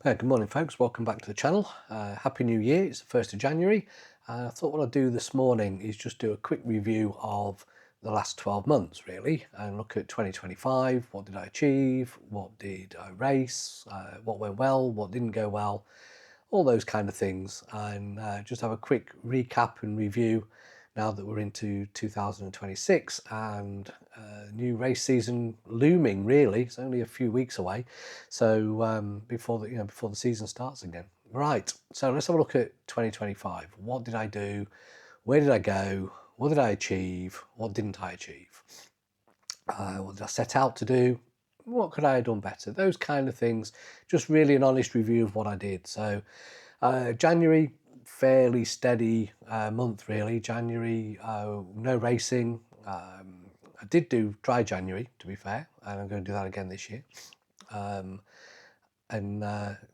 Good morning folks, welcome back to the channel. Happy New Year, it's the 1st of January. I thought what I'd do this morning is just do a quick review of the last 12 months really and look at 2025, what did I achieve, what did I race, what went well, what didn't go well, all those kind of things, and just have a quick recap and review now that we're into 2026 and new race season looming. Really, it's only a few weeks away, so before the season starts again. Right, so let's have a look at 2025. What did I do? Where did I go? What did I achieve? What didn't I achieve? What did I set out to do? What could I have done better? Those kind of things. Just really an honest review of what I did. So January, fairly steady month really. January, no racing. I did do dry January, to be fair, and I'm going to do that again this year. And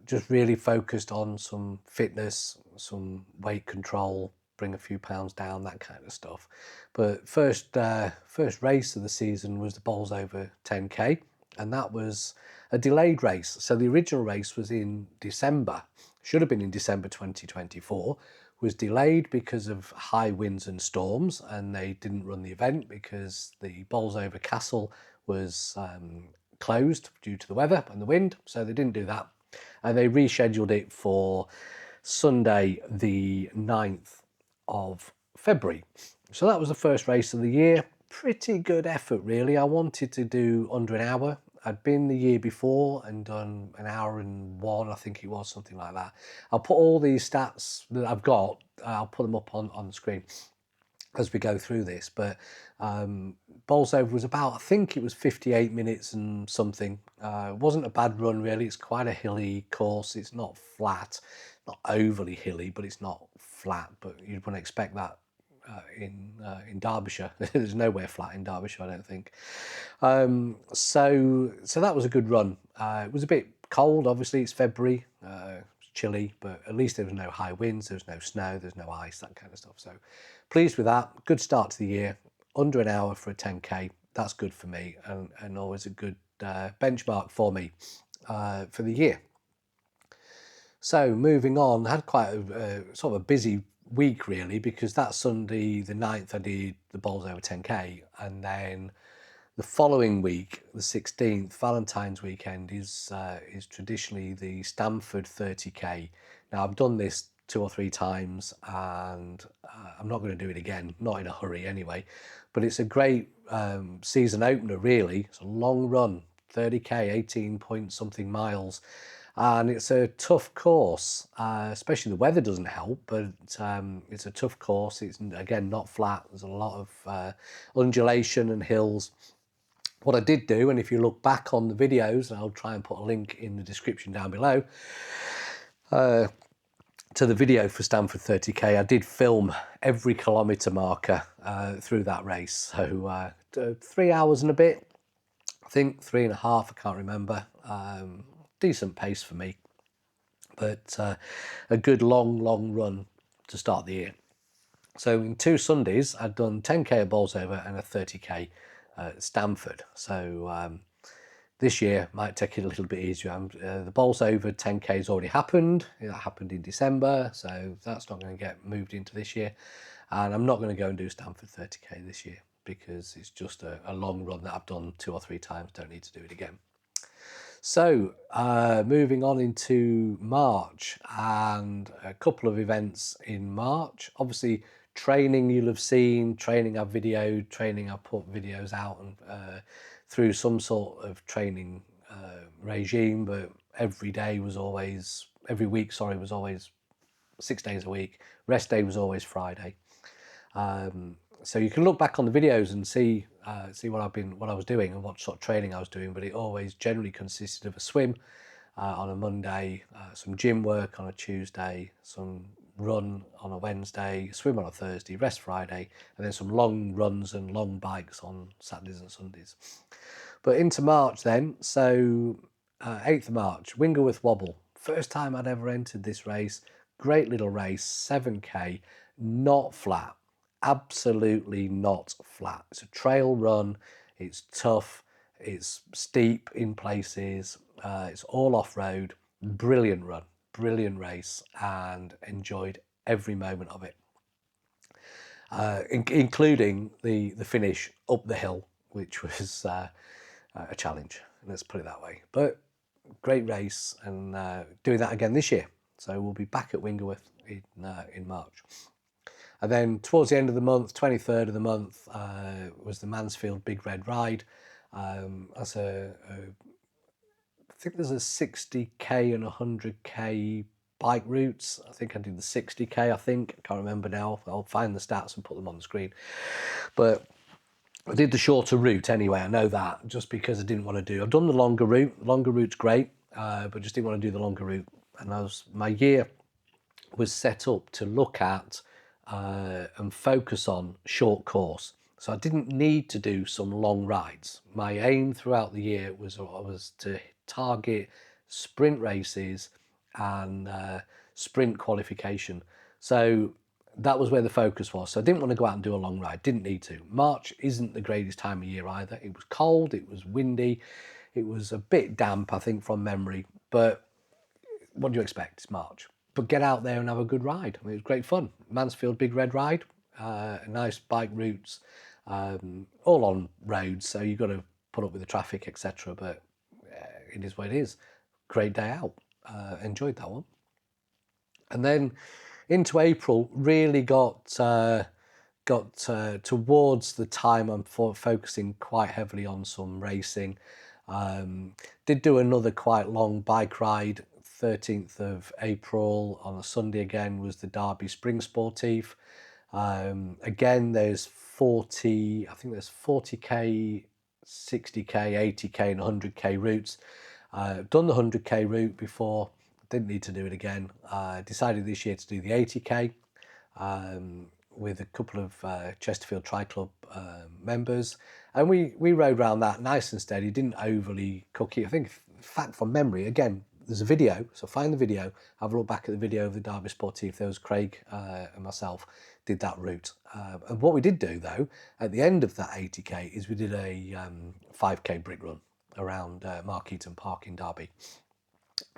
just really focused on some fitness, some weight control, bring a few pounds down, that kind of stuff. But first race of the season was the Bowls Over 10K, and that was a delayed race. So the original race was in December, should have been in December 2024, was delayed because of high winds and storms, and they didn't run the event because the Bowls Over Castle was closed due to the weather and the wind, so they didn't do that, and they rescheduled it for Sunday the 9th of February. So that was the first race of the year. Pretty good effort really. I wanted to do under an hour. I'd been the year before and done an hour and one, I think it was, something like that. I'll put all these stats that I've got, I'll put them up on the screen as we go through this, but Bowls Over was about, I think it was 58 minutes and something. It wasn't a bad run really. It's quite a hilly course. It's not flat, not overly hilly, but it's not flat, but you'd want to expect that in Derbyshire. There's nowhere flat in Derbyshire, I don't think. So that was a good run. It was a bit cold, obviously. It's February, it's chilly, but at least there was no high winds, there was no snow, there's no ice, that kind of stuff. So pleased with that. Good start to the year. Under an hour for a 10K, that's good for me, and always a good benchmark for me for the year. So moving on, I had quite a sort of a busy week really, because that Sunday the 9th I did the Bowls Over 10K, and then the following week, the 16th, Valentine's weekend, is traditionally the Stamford 30K. Now I've done this 2 or 3 times, and I'm not going to do it again, not in a hurry anyway, but it's a great season opener really. It's a long run, 30K, 18 point something miles. And it's a tough course, especially the weather doesn't help, but it's a tough course. It's, again, not flat. There's a lot of undulation and hills. What I did do, and if you look back on the videos, and I'll try and put a link in the description down below, to the video for Stamford 30K, I did film every kilometre marker through that race. So 3 hours and a bit, I think 3.5, I can't remember. Decent pace for me, but a good long run to start the year. So in 2 Sundays, I'd done 10K at Bowls Over and a 30K at Stamford. So this year might take it a little bit easier. The Bowls Over 10K has already happened. That happened in December, so that's not going to get moved into this year. And I'm not going to go and do Stamford 30K this year because it's just a long run that I've done 2 or 3 times. Don't need to do it again. So moving on into March, and a couple of events in March. Obviously training, you'll have seen training I've videoed, training I've put videos out and through some sort of training regime, but every week was always 6 days a week. Rest day was always Friday. So you can look back on the videos and see what I was doing and what sort of training I was doing, but it always generally consisted of a swim on a Monday, some gym work on a Tuesday, some run on a Wednesday, swim on a Thursday, rest Friday, and then some long runs and long bikes on Saturdays and Sundays. But into March then, so 8th of March, Wingleworth Wobble. First time I'd ever entered this race. Great little race, 7K, not flat. Absolutely not flat. It's a trail run, it's tough, it's steep in places, it's all off-road, Brilliant run, brilliant race, and enjoyed every moment of it, including the finish up the hill, which was a challenge, let's put it that way. But great race, and doing that again this year. So we'll be back at Wingerworth in March. And then towards the end of the month, 23rd of the month, was the Mansfield Big Red Ride. That's I think there's a 60k and 100k bike routes. I think I did the 60k, I can't remember now. I'll find the stats and put them on the screen. But I did the shorter route anyway, I know that, just because I didn't want to do... I've done the longer route. The longer route's great, but just didn't want to do the longer route. And my year was set up to look at and focus on short course. So I didn't need to do some long rides. My aim throughout the year was to target sprint races and sprint qualification. So that was where the focus was. So I didn't want to go out and do a long ride, didn't need to. March isn't the greatest time of year either. It was cold, it was windy, it was a bit damp, I think, from memory. But what do you expect? It's March. But get out there and have a good ride. I mean, it was great fun. Mansfield Big Red Ride, nice bike routes, all on roads, so you've got to put up with the traffic, etc. But it is what it is. Great day out. Enjoyed that one. And then into April, really got towards the time I'm focusing quite heavily on some racing. Did do another quite long bike ride. 13th of April on a Sunday again was the Derby Spring Sportive. Again, there's 40, I think there's 40k, 60k, 80k and 100k routes. Done the 100k route before, didn't need to do it again. Decided this year to do the 80k with a couple of Chesterfield Tri Club members, and we rode around that nice and steady, didn't overly cook it. I think, in fact, from memory, again, there's a video, so find the video, have a look back at the video of the Derby Sportive. There was Craig and myself did that route. And what we did do, though, at the end of that 80k is we did a 5k brick run around Mark Eaton Park in Derby.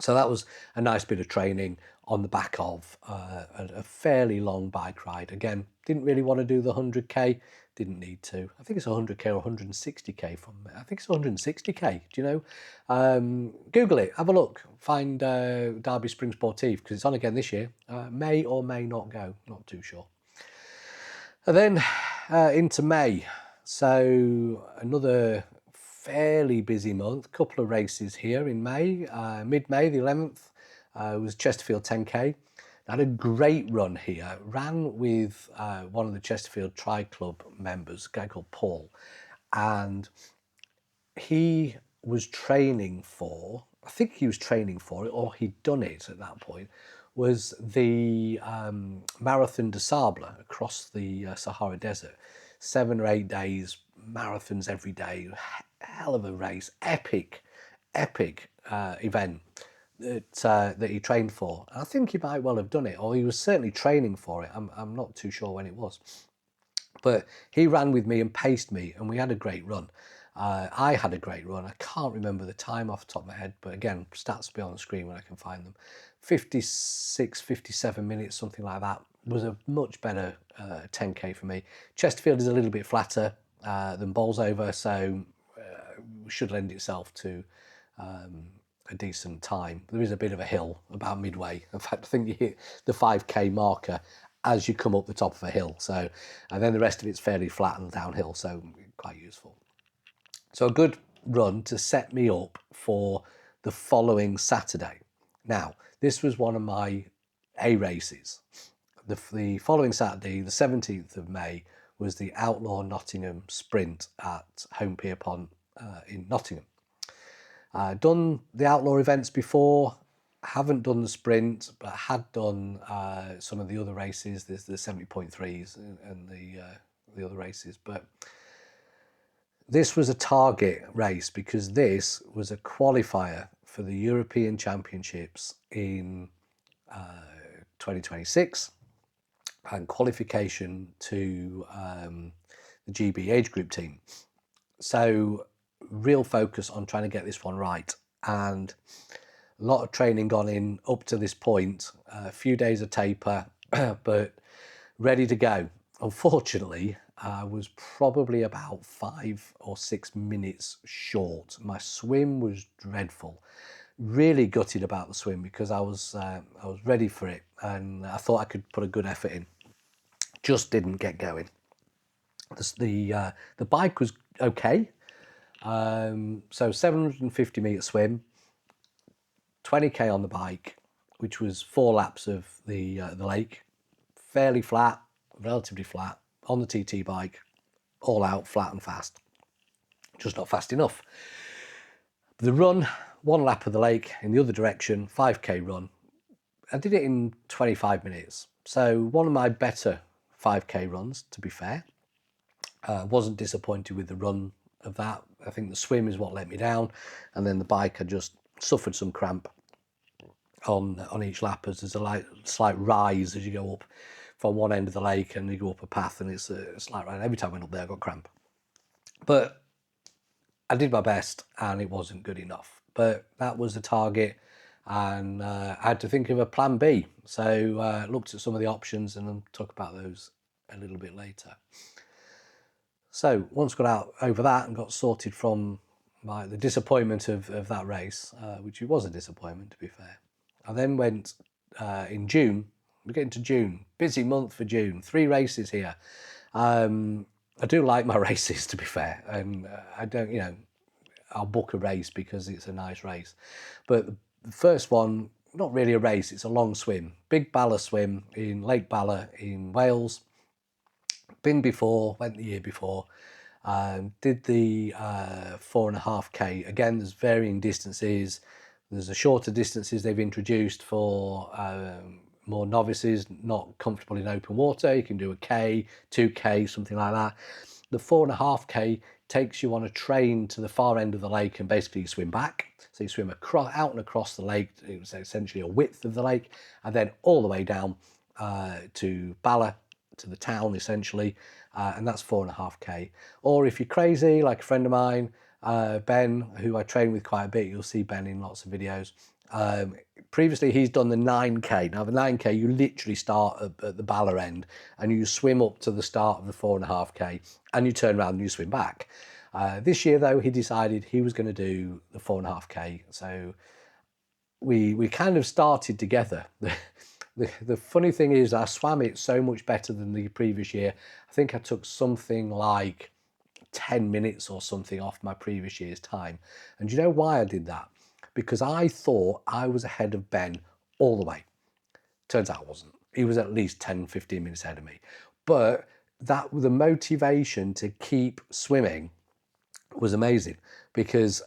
So that was a nice bit of training on the back of a fairly long bike ride. Again, didn't really want to do the 100k, didn't need to. I think it's 100k or 160k from... I think it's 160k, do you know? Google it, have a look, find Derby Spring Sportive, because it's on again this year. May or may not go, not too sure. And then into May. So another fairly busy month, couple of races here in May. Mid-May, the 11th, was Chesterfield 10k. I had a great run here, ran with one of the Chesterfield Tri Club members, a guy called Paul, and he was training for, I think he was training for it, or he'd done it at that point, was the Marathon des Sables across the Sahara Desert. 7 or 8 days, marathons every day, hell of a race, epic event that he trained for. I think he might well have done it, or he was certainly training for it. I'm not too sure when it was. But he ran with me and paced me, and we had a great run. I had a great run. I can't remember the time off the top of my head, but again, stats will be on the screen when I can find them. 56, 57 minutes, something like that. Was a much better 10k for me. Chesterfield is a little bit flatter than Bolsover, so should lend itself to a decent time. There is a bit of a hill about midway. In fact, I think you hit the 5k marker as you come up the top of a hill. So, and then the rest of it's fairly flat and downhill, so quite useful. So a good run to set me up for the following Saturday. Now, this was one of my A races. The following Saturday, the 17th of May, was the Outlaw Nottingham Sprint at Home Pierpont in Nottingham. Done the Outlaw events before, haven't done the sprint, but had done some of the other races. There's the 70.3s and the other races. But this was a target race because this was a qualifier for the European Championships in 2026 and qualification to the GB age group team. So real focus on trying to get this one right. And A lot of training gone in up to this point, a few days of taper, but ready to go. Unfortunately, I was probably about 5 or 6 minutes short. My swim was dreadful. Really gutted about the swim because I was ready for it and I thought I could put a good effort in. Just didn't get going. The bike was okay. So 750 metre swim, 20k on the bike, which was 4 laps of the lake, fairly flat, relatively flat, on the TT bike, all out, flat and fast, just not fast enough. The run, 1 lap of the lake in the other direction, 5k run. I did it in 25 minutes. So one of my better 5k runs, to be fair. Wasn't disappointed with the run of that. I think the swim is what let me down, and then the bike I just suffered some cramp on each lap as there's a slight rise as you go up from one end of the lake and you go up a path, and it's a slight rise. Every time I went up there I got cramp, but I did my best and it wasn't good enough. But that was the target, and I had to think of a plan B. So looked at some of the options and I'll talk about those a little bit later. So once got out over that and got sorted from the disappointment of that race, which it was a disappointment to be fair, I then went in June. We're getting to June, busy month for June, 3 races here. I do like my races, to be fair, and I don't, I'll book a race because it's a nice race. But the first one, not really a race, it's a long swim. Big Bala swim in Lake Bala in Wales. Been before, went the year before, did the 4.5k. Again, there's varying distances. There's the shorter distances they've introduced for more novices, not comfortable in open water. You can do a K, 2k, something like that. The 4.5k takes you on a train to the far end of the lake and basically you swim back. So you swim out and across the lake. It was essentially a width of the lake, and then all the way down to Bala, to the town essentially, and that's 4.5k. Or if you're crazy, like a friend of mine, Ben, who I train with quite a bit, you'll see Ben in lots of videos. Previously he's done the 9k. Now the 9k, you literally start at the Bala end and you swim up to the start of the 4.5k and you turn around and you swim back. This year though, he decided he was going to do the 4.5k, so we kind of started together. The funny thing is I swam it so much better than the previous year. I think I took something like 10 minutes or something off my previous year's time. And do you know why I did that? Because I thought I was ahead of Ben all the way. Turns out I wasn't. He was at least 10, 15 minutes ahead of me. But the motivation to keep swimming was amazing, because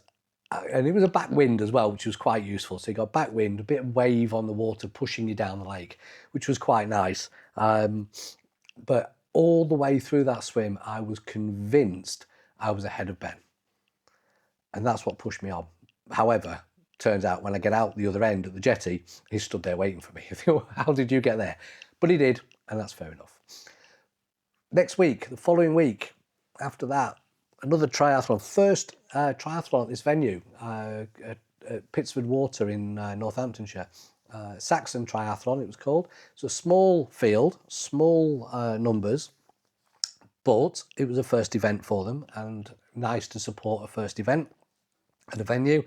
and it was a backwind as well, which was quite useful. So you got backwind, a bit of wave on the water pushing you down the lake, which was quite nice. But all the way through that swim, I was convinced I was ahead of Ben. And that's what pushed me on. However, turns out when I get out the other end at the jetty, he stood there waiting for me. I think, how did you get there? But he did, and that's fair enough. Next week, the following week, after that, another triathlon. First triathlon at this venue, at Pitsford Water in Northamptonshire. Saxon Triathlon, it was called. It's a small field, small numbers, but it was a first event for them, and nice to support a first event at a venue.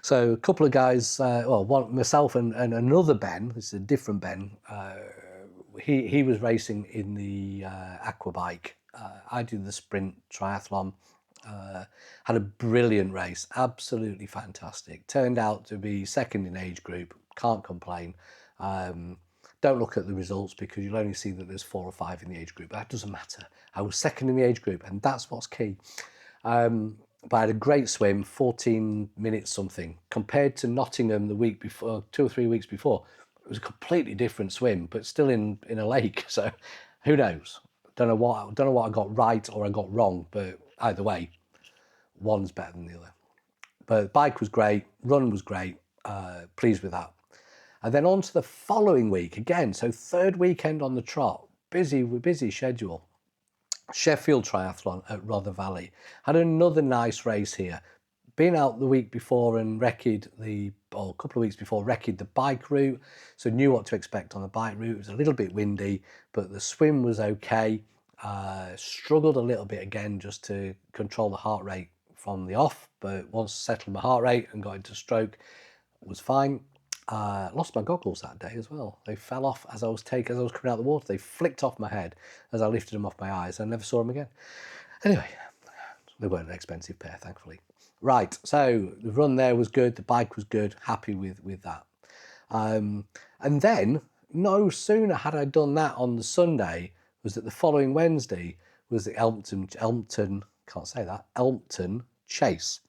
So a couple of guys, myself and another Ben, this is a different Ben, he was racing in the aqua bike. I did the sprint triathlon. Had a brilliant race, absolutely fantastic. Turned out to be second in age group, can't complain. Don't look at the results because you'll only see that there's 4 or 5 in the age group. That doesn't matter. I was second in the age group, and that's what's key. But I had a great swim, 14 minutes something. Compared to Nottingham the week before, 2 or 3 weeks before, it was a completely different swim, but still in a lake. So who knows? Don't know what I got right or I got wrong, but either way, one's better than the other. But bike was great, run was great, pleased with that. And then on to the following week again, so third weekend on the trot, busy schedule. Sheffield Triathlon at Rother Valley. Had another nice race here. been out the week before and or a couple of weeks before, wrecked the bike route, so knew what to expect on the bike route. It was a little bit windy, but the swim was okay. Struggled a little bit again just to control the heart rate from the off, but once settled my heart rate and got into stroke, it was fine. Lost my goggles that day as well. They fell off as I was coming out of the water. They flicked off my head as I lifted them off my eyes. I never saw them again. Anyway, they weren't an expensive pair, thankfully. Right, so the run there was good. The bike was good. Happy with that. And then, no sooner had I done that on the Sunday, was that the following Wednesday was the Elmpton Chase.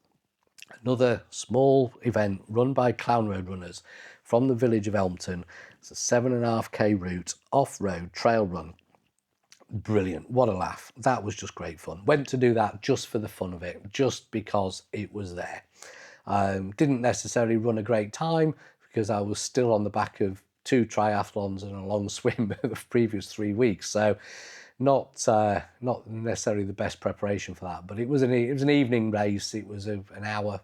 Another small event run by Clown Road runners from the village of Elmpton. It's a 7.5k route, off-road trail run. Brilliant. What a laugh. That was just great fun. Went to do that just for the fun of it, just because it was there. Didn't necessarily run a great time because I was still on the back of 2 triathlons and a long swim the previous 3 weeks. So not necessarily the best preparation for that, but it was an evening race. It was an hour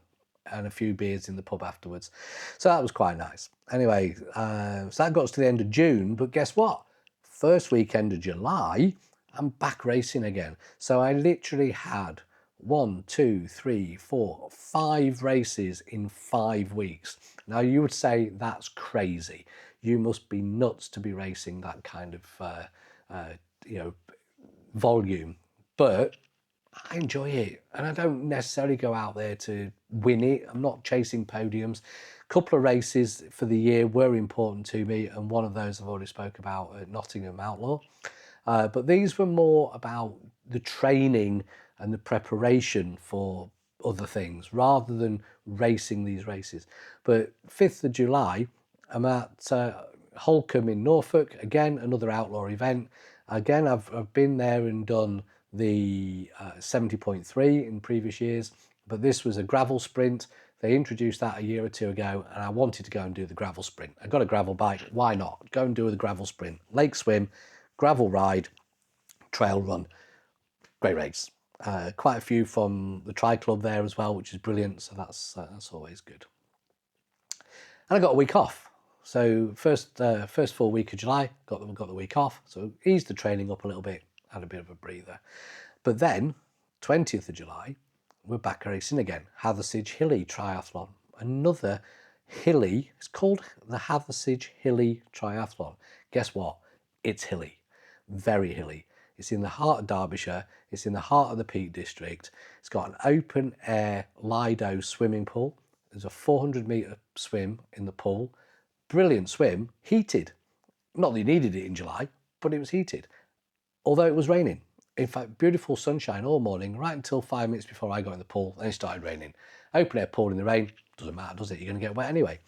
and a few beers in the pub afterwards. So that was quite nice. Anyway, so that got us to the end of June, but guess what? First weekend of July, I'm back racing again. So I literally had 5 races in 5 weeks. Now you would say that's crazy. You must be nuts to be racing that kind of volume, but I enjoy it, and I don't necessarily go out there to win it. I'm not chasing podiums. A couple of races for the year were important to me, and one of those I've already spoke about at Nottingham Outlaw. But these were more about the training and the preparation for other things rather than racing these races. But 5th of July, I'm at Holcombe in Norfolk, again, another outlaw event. Again, I've been there and done the 70.3 in previous years, but this was a gravel sprint. They introduced that a year or 2 ago, and I wanted to go and do the gravel sprint. I got a gravel bike, why not? Go and do the gravel sprint. Lake swim, gravel ride, trail run. Great race. Quite a few from the Tri Club there as well, which is brilliant, so that's always good. And I got a week off. So first full week of July, got the week off, so eased the training up a little bit, had a bit of a breather. But then, 20th of July, we're back racing again. Hathersage Hilly Triathlon. Another hilly, it's called the Hathersage Hilly Triathlon. Guess what? It's hilly, very hilly. It's in the heart of Derbyshire, it's in the heart of the Peak District. It's got an open air Lido swimming pool. There's a 400-metre swim in the pool. Brilliant swim, heated. Not that you needed it in July, but it was heated. Although it was raining. In fact, beautiful sunshine all morning, right until 5 minutes before I got in the pool, then it started raining. Open air pool in the rain, doesn't matter, does it? You're going to get wet anyway.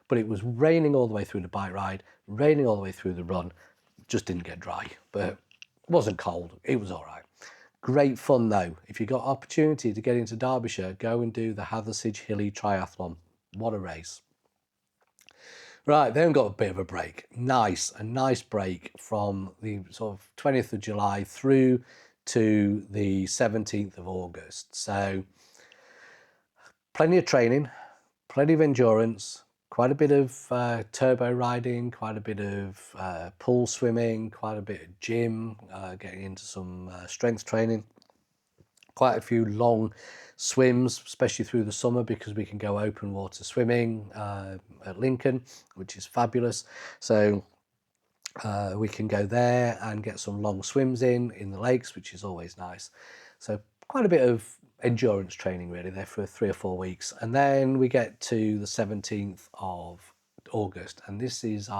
But it was raining all the way through the bike ride, raining all the way through the run, just didn't get dry. But it wasn't cold, it was all right. Great fun though. If you got opportunity to get into Derbyshire, go and do the Hathersage Hilly Triathlon. What a race. Right, then got a bit of a break. A nice break from the sort of 20th of July through to the 17th of August. So plenty of training, plenty of endurance, quite a bit of turbo riding, quite a bit of pool swimming, quite a bit of gym, getting into some strength training. Quite a few long swims, especially through the summer, because we can go open water swimming at Lincoln, which is fabulous. So we can go there and get some long swims in the lakes, which is always nice. So quite a bit of endurance training really there for 3 or 4 weeks. And then we get to the 17th of August, and this is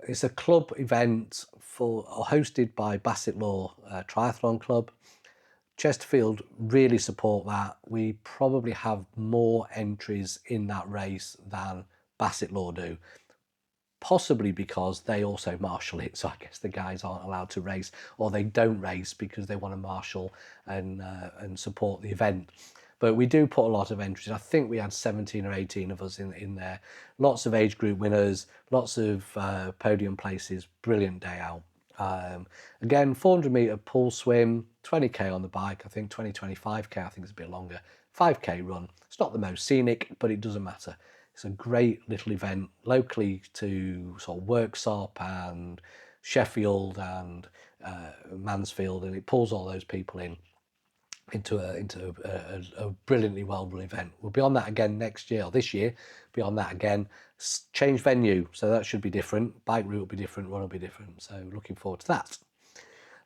it's a club event hosted by Basset Law Triathlon Club. Chesterfield really support that. We probably have more entries in that race than Basset Law do. Possibly because they also marshal it, so I guess the guys aren't allowed to race, or they don't race because they want to marshal and support the event. But we do put a lot of entries. I think we had 17 or 18 of us in there. Lots of age group winners, lots of podium places, brilliant day out. Again, 400 metre pool swim, 20k on the bike, I think 25k, I think it's a bit longer, 5K run. It's not the most scenic, but it doesn't matter. It's a great little event locally to sort of Worksop and Sheffield and Mansfield, and it pulls all those people into a brilliantly well run event. We'll be on that again next year, or this year, be on that again. Change venue, so that should be different. Bike route will be different, run will be different. So looking forward to that.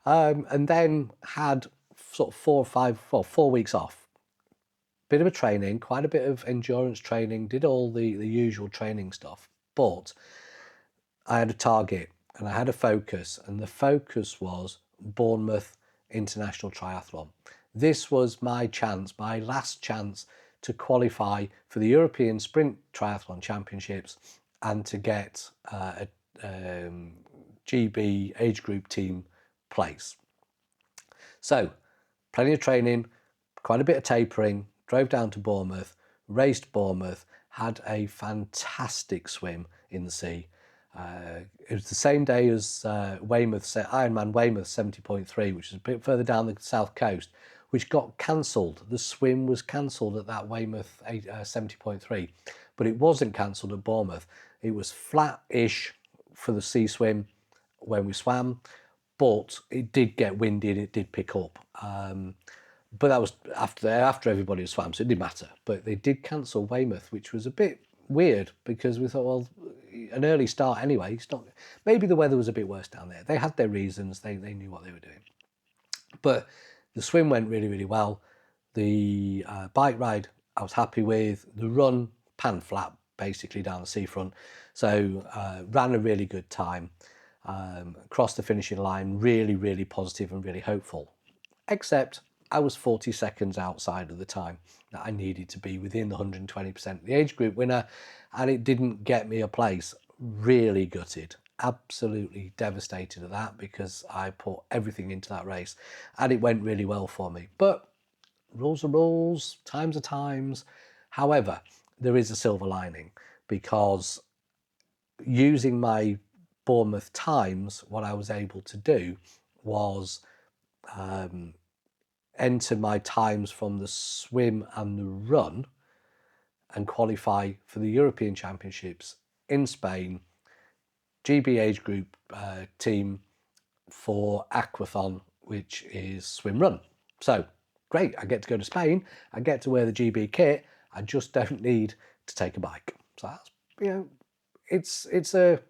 And then had sort of 4 weeks off. Bit of a training, quite a bit of endurance training, did all the usual training stuff, but I had a target and I had a focus, and the focus was Bournemouth International Triathlon. This was my chance, my last chance to qualify for the European Sprint Triathlon Championships and to get a GB age group team place. So, plenty of training, quite a bit of tapering, drove down to Bournemouth, raced Bournemouth, had a fantastic swim in the sea. It was the same day as Ironman Weymouth 70.3, which is a bit further down the south coast, which got cancelled. The swim was cancelled at that Weymouth 70.3, but it wasn't cancelled at Bournemouth. It was flat-ish for the sea swim when we swam, but it did get windy and it did pick up. But that was after everybody had swam, so it didn't matter. But they did cancel Weymouth, which was a bit weird because we thought, well, an early start anyway. It's not, maybe the weather was a bit worse down there. They had their reasons. They knew what they were doing. But the swim went really, really well. The bike ride I was happy with. The run, pan flat, basically down the seafront. So ran a really good time. Crossed the finishing line, really, really positive and really hopeful. Except I was 40 seconds outside of the time that I needed to be within the 120% of the age group winner, and it didn't get me a place. Really gutted, absolutely devastated at that, because I put everything into that race and it went really well for me. But rules are rules, times are times. However, there is a silver lining, because using my Bournemouth times, what I was able to do was enter my times from the swim and the run and qualify for the European Championships in Spain, GB age group team for aquathon, which is swim run. So great, I get to go to Spain, I get to wear the GB kit, I just don't need to take a bike. So that's, it's a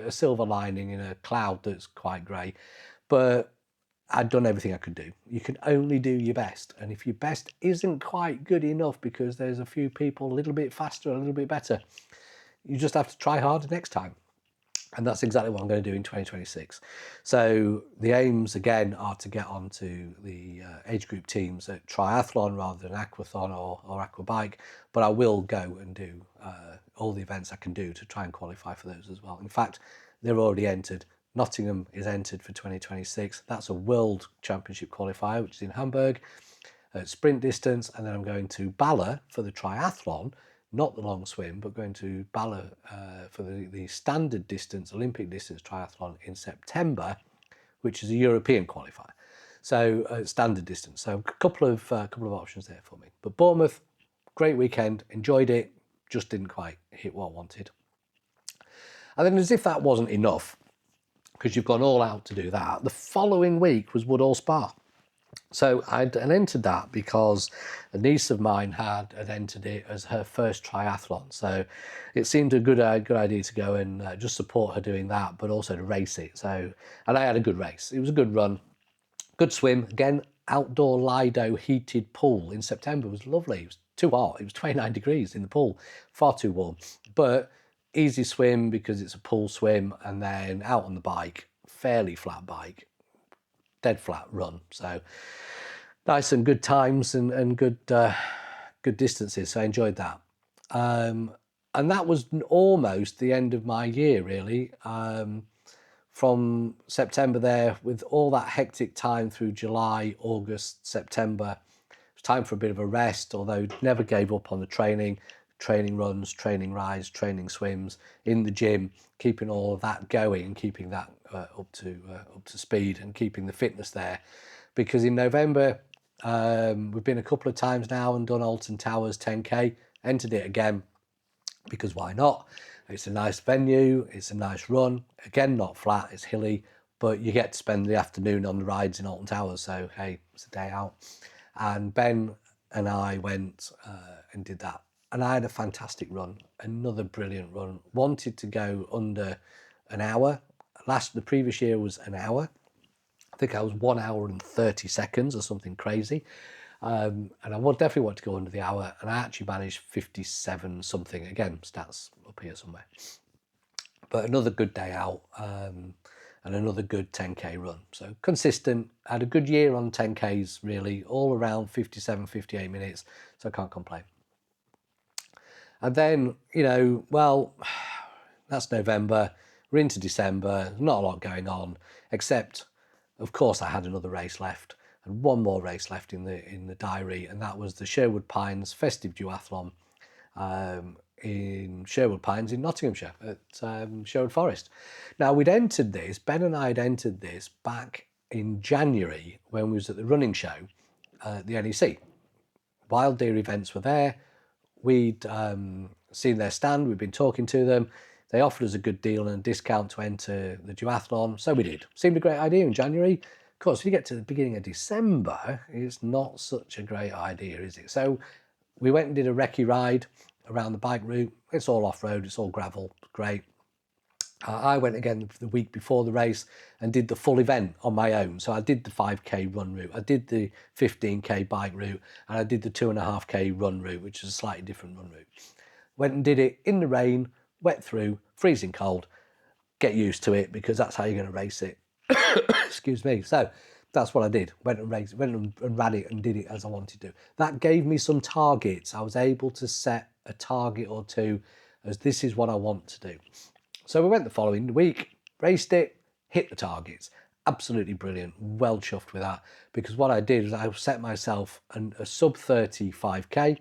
silver lining in a cloud that's quite grey, but I'd done everything I could do. You can only do your best. And if your best isn't quite good enough because there's a few people a little bit faster, a little bit better, you just have to try harder next time. And that's exactly what I'm going to do in 2026. So the aims, again, are to get onto the age group teams at triathlon rather than aquathon or aquabike. But I will go and do all the events I can do to try and qualify for those as well. In fact, they're already entered. Nottingham is entered for 2026. That's a World Championship qualifier, which is in Hamburg, at sprint distance. And then I'm going to Bala for the triathlon, not the long swim, but going to Bala for the standard distance, Olympic distance triathlon in September, which is a European qualifier. So standard distance. So a couple of options there for me. But Bournemouth, great weekend, enjoyed it, just didn't quite hit what I wanted. And then, as if that wasn't enough, because you've gone all out to do that, the following week was Woodall Spa. So I'd entered that because a niece of mine had entered it as her first triathlon. So it seemed a good idea to go and just support her doing that, but also to race it. So, and I had a good race. It was a good run, good swim. Again, outdoor Lido heated pool in September was lovely. It was too hot. It was 29 degrees in the pool, far too warm. But easy swim because it's a pool swim, and then out on the bike, fairly flat bike, dead flat run. So nice and good times and good distances. So I enjoyed that. And that was almost the end of my year, really. From September there, with all that hectic time through July, August, September, it was time for a bit of a rest, although never gave up on the training runs, training rides, training swims, in the gym, keeping all of that going and keeping that up to speed and keeping the fitness there. Because in November, We've been a couple of times now and done Alton Towers 10K, entered it again because why not? It's a nice venue, it's a nice run. Again, not flat, it's hilly, but you get to spend the afternoon on the rides in Alton Towers, so hey, it's a day out. And Ben and I went and did that. And I had a fantastic run, another brilliant run. Wanted to go under an hour. The previous year was an hour. I think I was 1 hour and 30 seconds or something crazy. And I would definitely want to go under the hour. And I actually managed 57 something. Again, stats up here somewhere. But another good day out and another good 10K run. So consistent. I had a good year on 10Ks, really, all around 57, 58 minutes. So I can't complain. And then, well, that's November. We're into December. Not a lot going on, except, of course, I had another race left and one more race left in the diary, and that was the Sherwood Pines Festive Duathlon in Sherwood Pines in Nottinghamshire at Sherwood Forest. Now, Ben and I had entered this back in January when we was at the running show at the NEC. Wild Deer events were there. We'd seen their stand, we'd been talking to them. They offered us a good deal and a discount to enter the duathlon, so we did. Seemed a great idea in January. Of course, if you get to the beginning of December, it's not such a great idea, is it? So we went and did a recce ride around the bike route. It's all off-road, it's all gravel, great. I went again the week before the race and did the full event on my own. So I did the 5K run route, I did the 15K bike route, and I did the 2.5K run route, which is a slightly different run route. Went and did it in the rain, wet through, freezing cold. Get used to it because that's how you're going to race it. Excuse me. So that's what I did. Went and ran it and did it as I wanted to. That gave me some targets. I was able to set a target or two as this is what I want to do. So we went the following week, raced it, hit the targets. Absolutely brilliant. Well chuffed with that, because what I did was I set myself a sub 30 5K,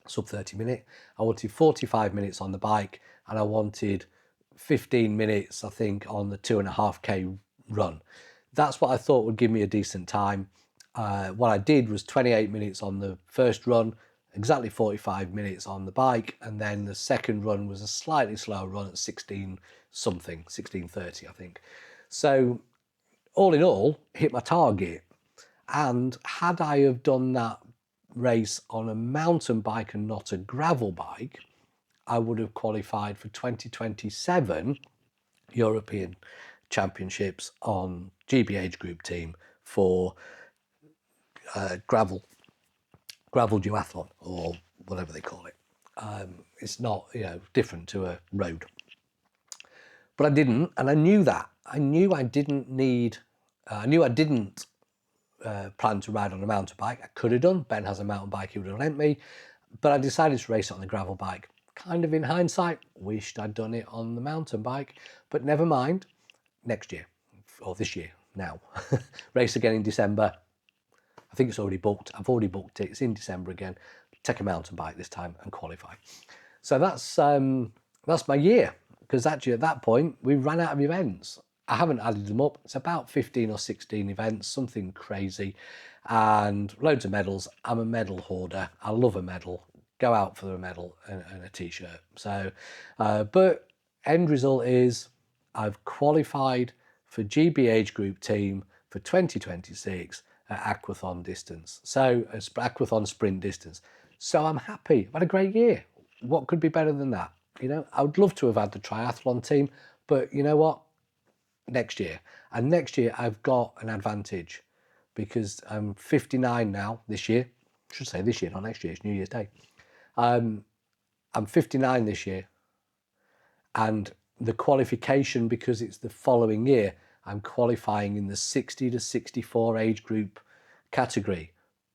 sub 30 minute. I wanted 45 minutes on the bike and I wanted 15 minutes, I think, on the 2.5K run. That's what I thought would give me a decent time. What I did was 28 minutes on the first run, exactly 45 minutes on the bike, and then the second run was a slightly slower run at 16:30, I think. So all in all, hit my target. And had I have done that race on a mountain bike and not a gravel bike, I would have qualified for 2027 European Championships on GB age group team for gravel duathlon, or whatever they call it. It's not, different to a road. But I didn't, and I knew that. I knew I didn't plan to ride on a mountain bike. I could have done. Ben has a mountain bike, he would have lent me. But I decided to race it on the gravel bike. Kind of in hindsight, wished I'd done it on the mountain bike, but never mind. Next year, or this year now. Race again in December. I think it's already booked. I've already booked it. It's in December again. Take a mountain bike this time and qualify. So that's my year, because actually at that point we ran out of events. I haven't added them up. It's about 15 or 16 events, something crazy, and loads of medals. I'm a medal hoarder. I love a medal. Go out for a medal and a t-shirt. So, but end result is I've qualified for GB age group team for 2026 at aquathon distance. So aquathon sprint distance. So I'm happy. I've had a great year. What could be better than that? I would love to have had the triathlon team, but you know what? Next year. And next year I've got an advantage because I'm 59 now this year. I should say this year, not next year. It's New Year's Day. I'm 59 this year, and the qualification, because it's the following year, I'm qualifying in the 60 to 64 age group category,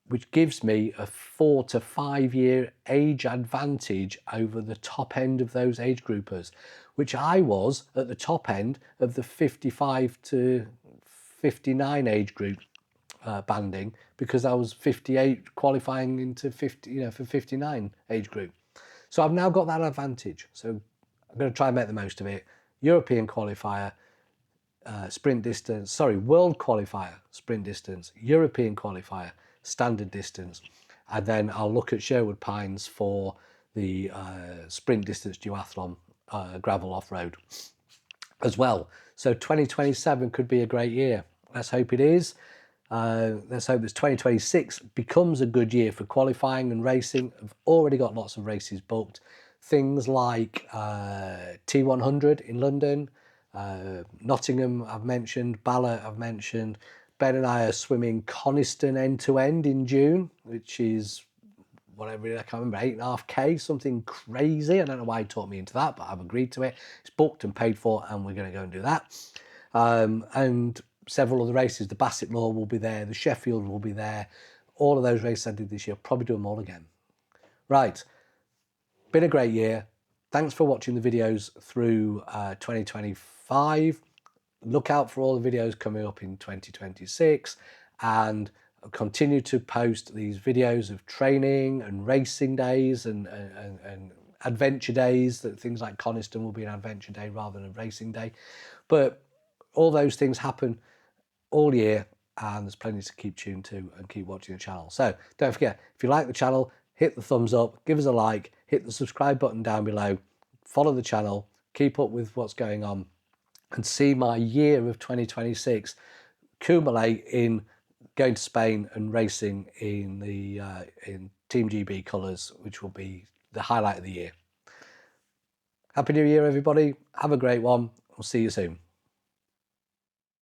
which gives me a 4 to 5 year age advantage over the top end of those age groupers, which I was at the top end of the 55 to 59 age group banding, because I was 58 qualifying into 50, for 59 age group. So I've now got that advantage. So I'm going to try and make the most of it. European qualifier, sprint distance, world qualifier, sprint distance, European qualifier, standard distance. And then I'll look at Sherwood Pines for the sprint distance duathlon, gravel off-road as well. So 2027 could be a great year. Let's hope it is. Let's hope this 2026 becomes a good year for qualifying and racing. I've already got lots of races booked. Things like T100 in London, Nottingham I've mentioned, Bala I've mentioned. Ben and I are swimming Coniston end-to-end in June, which is whatever, I can't remember, 8.5k, something crazy. I don't know why he talked me into that, but I've agreed to it. It's booked and paid for, and we're going to go and do that. And several other races, the Bassett Law will be there, the Sheffield will be there. All of those races I did this year, probably do them all again. Right, been a great year. Thanks for watching the videos through 2025. Look out for all the videos coming up in 2026, and continue to post these videos of training and racing days and adventure days. That things like Coniston will be an adventure day rather than a racing day. But all those things happen all year, and there's plenty to keep tuned to and keep watching the channel. So don't forget, if you like the channel, hit the thumbs up, give us a like, hit the subscribe button down below, follow the channel, keep up with what's going on, and see my year of 2026 accumulate in going to Spain and racing in the in Team GB colours, which will be the highlight of the year. Happy New Year, everybody. Have a great one. We'll see you soon.